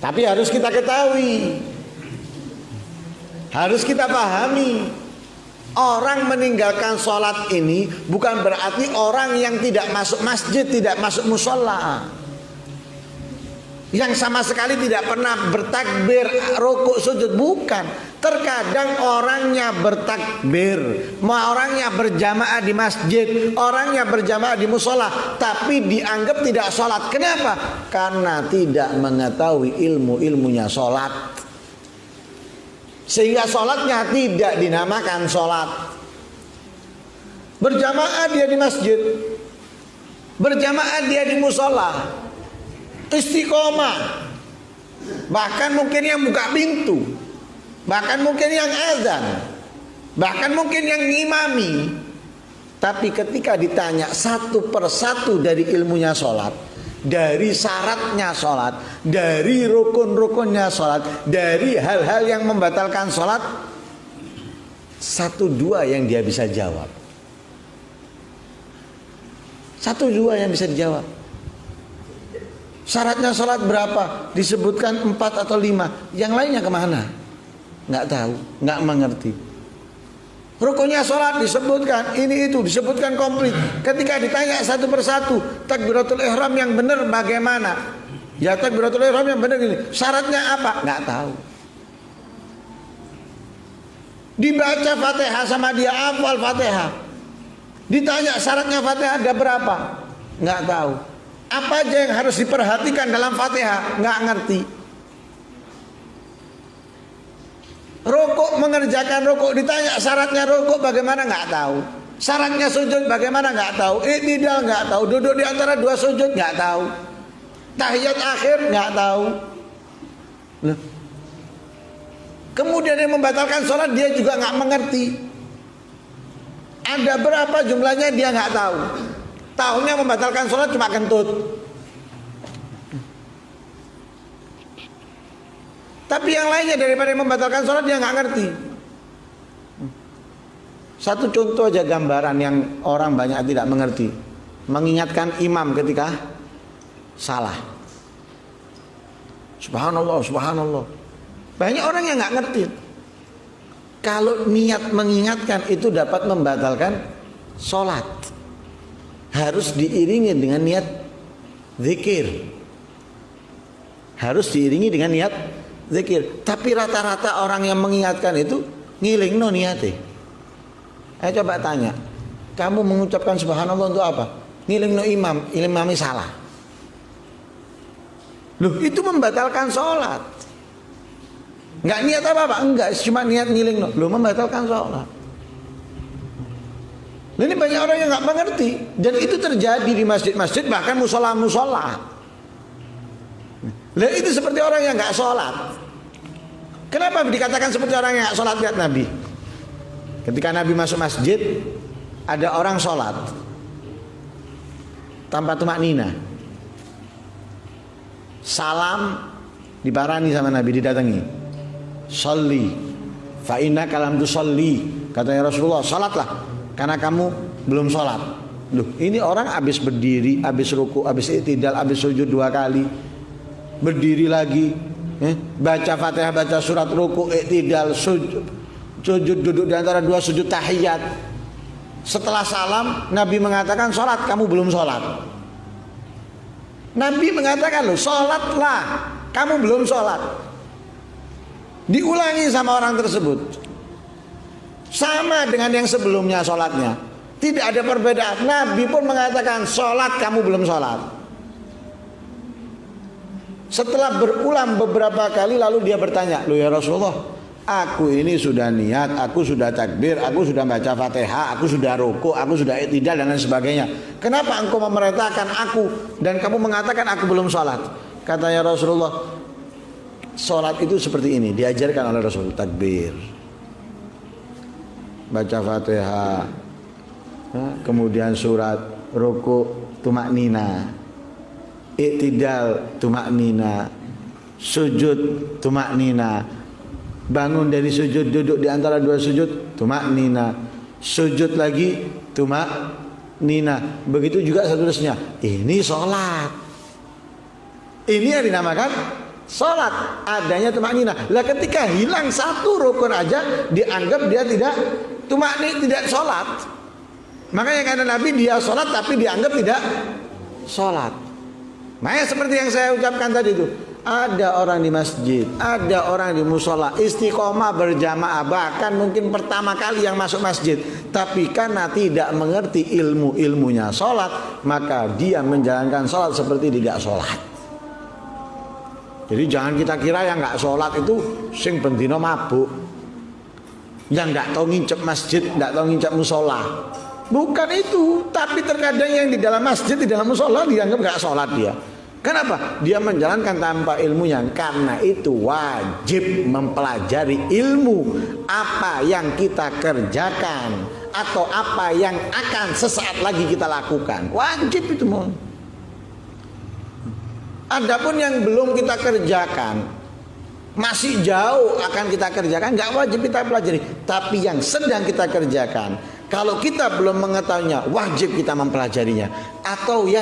Tapi harus kita ketahui, harus kita pahami, orang meninggalkan sholat ini bukan berarti orang yang tidak masuk masjid, tidak masuk musola, yang sama sekali tidak pernah bertakbir, rukuk, sujud. Bukan. Terkadang orangnya bertakbir, orangnya berjamaah di masjid, orangnya berjamaah di musola, tapi dianggap tidak sholat. Kenapa? Karena tidak mengetahui ilmu-ilmunya sholat, sehingga sholatnya tidak dinamakan sholat. Berjamaah dia di masjid, berjamaah dia di musola, istiqomah, bahkan mungkin yang buka pintu, bahkan mungkin yang azan, bahkan mungkin yang ngimami. Tapi ketika ditanya satu persatu dari ilmunya sholat, dari syaratnya sholat, dari rukun-rukunnya sholat, dari hal-hal yang membatalkan sholat, satu dua yang dia bisa jawab, satu dua yang bisa dijawab. Syaratnya sholat berapa? Disebutkan 4 atau 5. Yang lainnya kemana? Nggak tahu, nggak mengerti. Rukunnya sholat disebutkan, ini itu disebutkan komplit. Ketika ditanya satu persatu, takbiratul ihram yang benar bagaimana? Ya takbiratul ihram yang benar ini. Syaratnya apa? Nggak tahu. Dibaca Fatihah sama dia hafal Fatihah. Ditanya syaratnya Fatihah ada berapa? Nggak tahu. Apa aja yang harus diperhatikan dalam Fatihah? Nggak ngerti. Rukuk, mengerjakan rukuk, ditanya syaratnya rukuk bagaimana, nggak tahu. Syaratnya sujud bagaimana, nggak tahu. I'tidal nggak tahu. Duduk di antara 2 sujud nggak tahu. Tahiyat akhir nggak tahu. Loh. Kemudian yang membatalkan sholat dia juga nggak mengerti. Ada berapa jumlahnya dia nggak tahu. Tahunya membatalkan sholat cuma kentut. Tapi yang lainnya daripada membatalkan sholat dia nggak ngerti. Satu contoh aja gambaran yang orang banyak tidak mengerti. Mengingatkan imam ketika salah. Subhanallah, subhanallah. Banyak orang yang nggak ngerti. Kalau niat mengingatkan itu dapat membatalkan sholat, harus diiringi dengan niat zikir. Harus diiringi dengan niat zikir. Tapi rata-rata orang yang mengingatkan itu ngiling no niate. Saya coba tanya, kamu mengucapkan subhanallah untuk apa? Ngiling no imami salah. Loh, itu membatalkan sholat. Nggak niat apa-apa? Enggak, cuma niat ngiling no. Loh, membatalkan sholat. Ini banyak orang yang nggak mengerti, dan itu terjadi di masjid-masjid, bahkan musola-musola. Lah itu seperti orang yang nggak sholat. Kenapa dikatakan seperti orang yang nggak sholat? Lihat Nabi. Ketika Nabi masuk masjid, ada orang sholat tanpa tumak nina. Salam diparani sama Nabi, didatangi. Sholli, fa inna kalam tu sholli. Katanya Rasulullah, sholatlah karena kamu belum sholat. Loh, ini orang habis berdiri, habis ruku, habis i'tidal, habis sujud 2 kali. Berdiri lagi, baca Fatihah, baca surat, ruku, i'tidal, sujud, duduk di antara 2 sujud tahiyat. Setelah salam, Nabi mengatakan sholat, kamu belum sholat. Nabi mengatakan loh, sholatlah, kamu belum sholat. Diulangi sama orang tersebut, sama dengan yang sebelumnya sholatnya, tidak ada perbedaan. Nabi pun mengatakan sholat, kamu belum sholat. Setelah berulang beberapa kali, lalu dia bertanya, loh ya Rasulullah, aku ini sudah niat, aku sudah takbir, aku sudah baca Fatihah, aku sudah ruku, aku sudah i'tidal dan lain sebagainya. Kenapa engkau memerintahkan aku dan kamu mengatakan aku belum sholat? Katanya Rasulullah, sholat itu seperti ini, diajarkan oleh Rasul. Takbir, baca Fatihah, kemudian surat, ruku, tumak nina, i'tidal, tumak nina, sujud, tumak nina, bangun dari sujud, duduk di antara 2 sujud, tumak nina, sujud lagi, tumak nina. Begitu juga seterusnya. Ini sholat. Ini yang dinamakan sholat, adanya tumakninah. Lah ketika hilang satu rukun aja dianggap dia tidak tidak sholat. Makanya kata Nabi dia sholat tapi dianggap tidak sholat. Makanya seperti yang saya ucapkan tadi itu, ada orang di masjid, ada orang di musola, istiqomah berjamaah, bahkan mungkin pertama kali yang masuk masjid, tapi karena tidak mengerti ilmunya sholat, maka dia menjalankan sholat seperti tidak sholat. Jadi jangan kita kira yang nggak sholat itu sing bendino mabuk, yang nggak tahu ngincep masjid, nggak tahu ngincep musola. Bukan itu, tapi terkadang yang di dalam masjid, di dalam musola dianggap nggak sholat dia. Kenapa? Dia menjalankan tanpa ilmunya. Karena itu wajib mempelajari ilmu apa yang kita kerjakan atau apa yang akan sesaat lagi kita lakukan. Wajib itu, mohon. Adapun yang belum kita kerjakan, masih jauh akan kita kerjakan, nggak wajib kita pelajari. Tapi yang sedang kita kerjakan, kalau kita belum mengetahuinya, wajib kita mempelajarinya. Atau yang